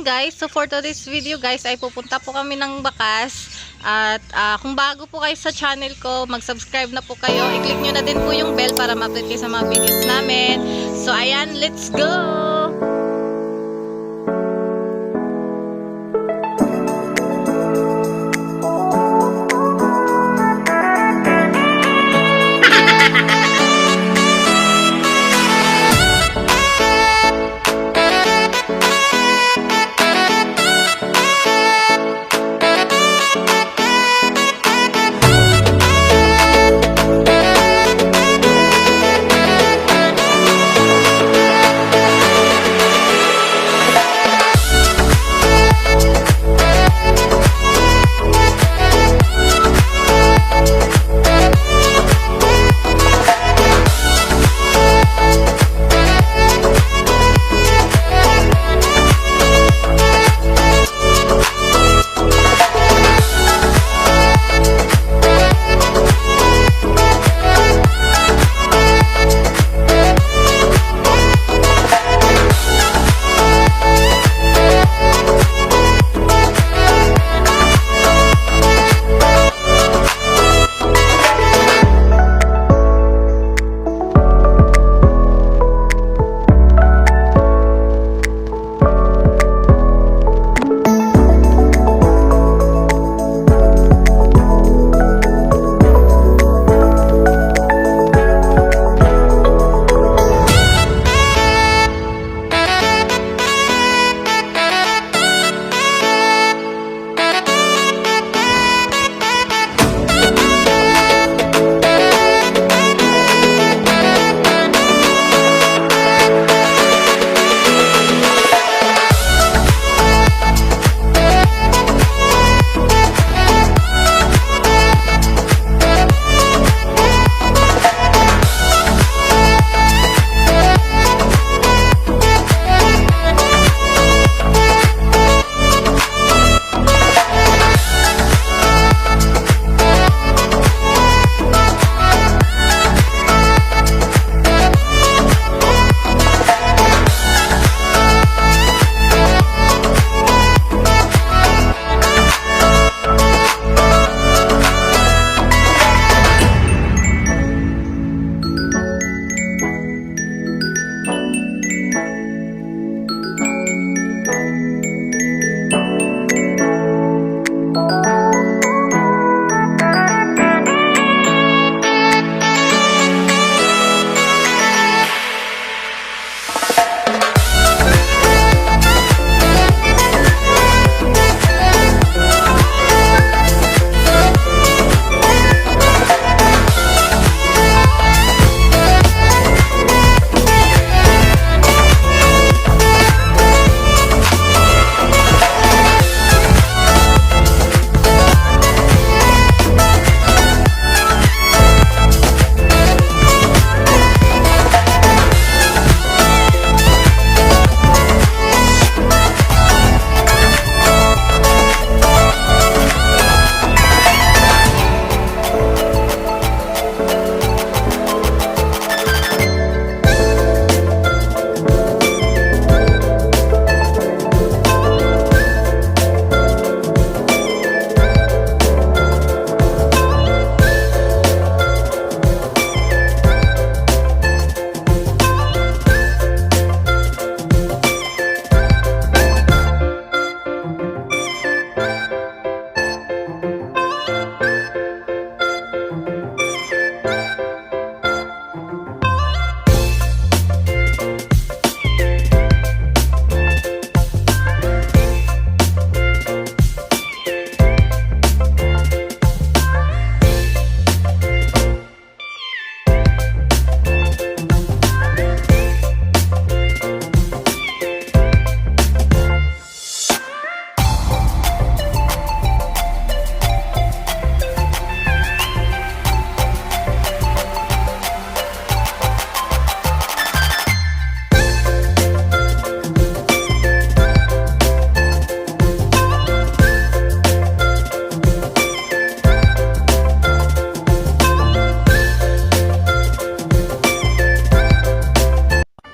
morning guys. So for today's video guys ay pupunta po kami ng Bakas. At kung bago po kayo sa channel ko, mag-subscribe na po kayo. I-click nyo na din po yung bell para ma-update kayo sa mga videos namin. So ayan, let's go!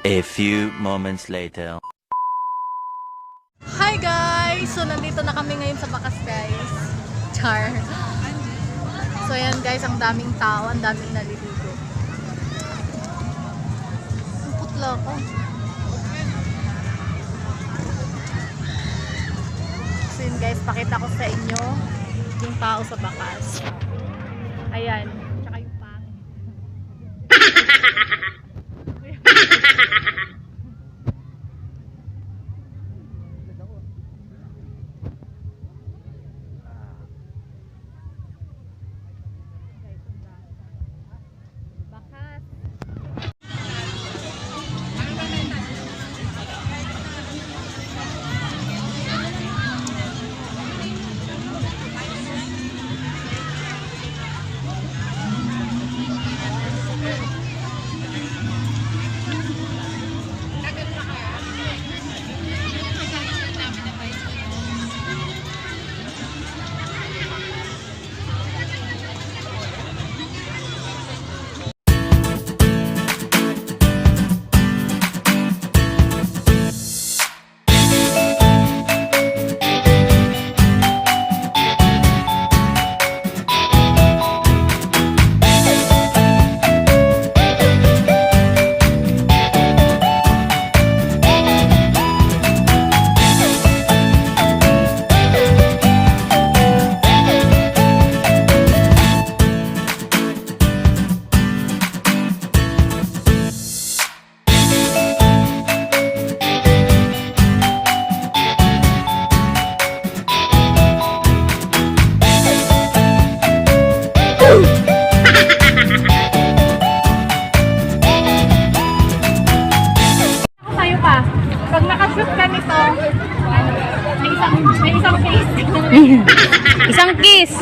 A few moments later. Hi guys! So nandito na kami ngayon sa Bakas guys. Char. So yan guys, ang daming tao, ang daming naliligo. Ang putla ko. So yun guys, pakita ko sa inyo yung tao sa Bakas. Ayan, tsaka yung pangit. Pag nakashoot ka nito, may isang kiss. Isang kiss.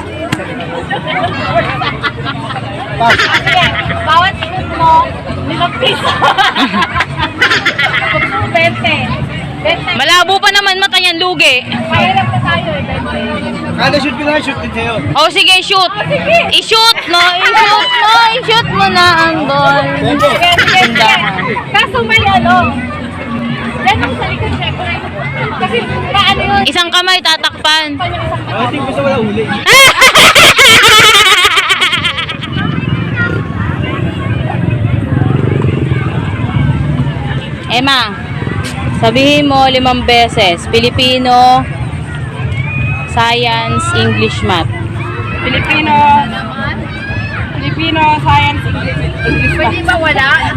Sige, bawat shoot mo, 5 piso. 20. Malabo pa naman mata niyan, lugi. Mahirap na tayo eh, 20. Kada shoot ko na, shoot din sa'yo. Oh, sige, shoot. I-shoot, no? I-shoot, no? I-shoot mo na ang ball. Sige. Kaso may ano, yan ang sa likod, syempre. Kasi paano yun? Isang kamay tatakpan. I think gusto wala huli. Emma, sabihin mo 5 beses. Filipino, Science, English, Math. Filipino, Science, English. Pwede ba wala?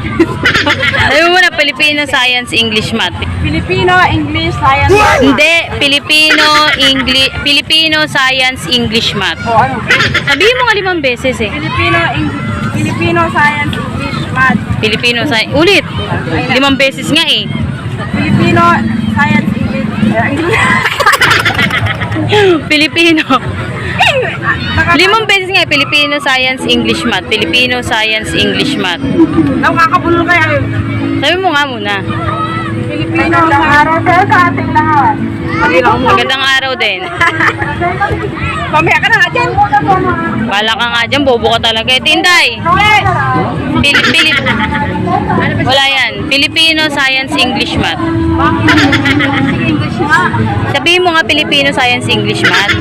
Sabihin mo na Filipino, Science, English, Math. Filipino, English, Science. Hindi, Filipino, Science, English, Math. O ano? Sabihin mo nga 5 beses eh. Filipino, Science, English, Math. Filipino, Science. Ulit. 5 beses nga eh. Filipino, Science, English. Filipino. 5 beses nga eh. Filipino, Science, English, Math. Filipino, Science, English, Math. Nakakabulol kaya yun. Sabi mo nga muna. Filipino, araw tayo sa ating lahat. Magandang araw din. Mamaya ka na nga dyan. Bala ka nga dyan, bobo ka talaga. Tinday. Wala yan. Filipino, Science, English, Math. English nga. Sabihin mo nga Filipino, Science, English, Math.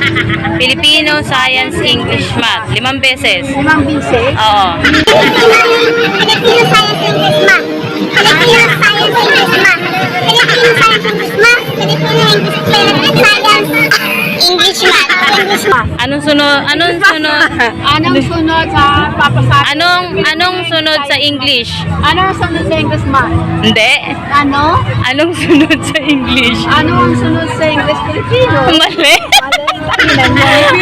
Filipino, Science, English, Math. 5 beses. 5 beses? Oo. Filipino Science English Math. Filipino Science English Math. Filipino Science English Math. Filipino English Science English Math. English Math. Anong sunod? Anong sunod? Anong sunod sa papasabi? Anong sunod sa English? Anong sunod sa English Math? Hindi. Ano? Anong sunod sa English? Ano ang sunod sa English Filipino? Mali.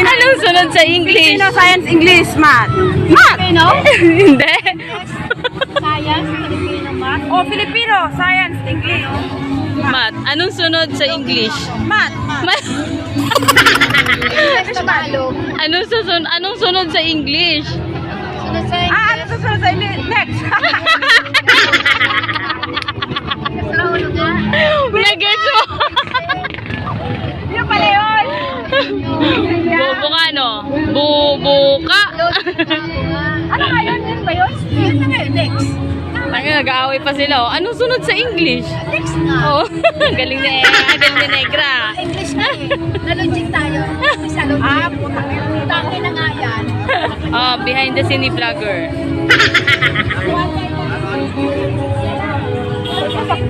Anong sunod sa English? Filipino Science English Math. Math? Filipino? Hindi. Science Filipino Math? O Filipino Science English. Math. Anong sunod sa English? Math. Math. English Tagalog. Anong sunod sa English? Sunod sa English. Ano susunod sa English? Next. Nag-guess mo. Yung pala yun. Bobo ka, no? Bubuka. Ano nga yun? Yun ba yun? Yun na nga yun. Next. Nag-aaway pa sila. Oh. Anong sunod sa English? Next nga. Oh, galing ni Negra. English na eh. Nalogin tayo. Sa login. Tangi na nga yan. Oh, behind the scene ni vlogger.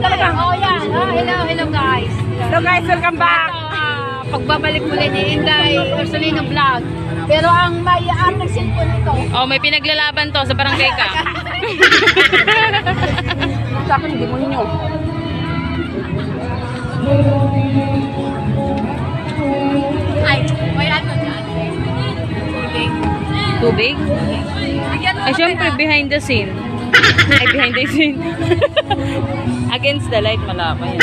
Talaga. Oh, yan. Oh, hello guys. Hello guys, welcome back. Pagbabalik muli ni Inday Ursulino Vlog. Pero ang may ating cellphone nito. Oh, may pinaglalaban to sa barangay ka. Sa akin, hindi mo ninyo. Ay, may ano dyan? Tubig? Ay, syempre, behind the scene. Ay, behind the scene. Against the light, malapa yan.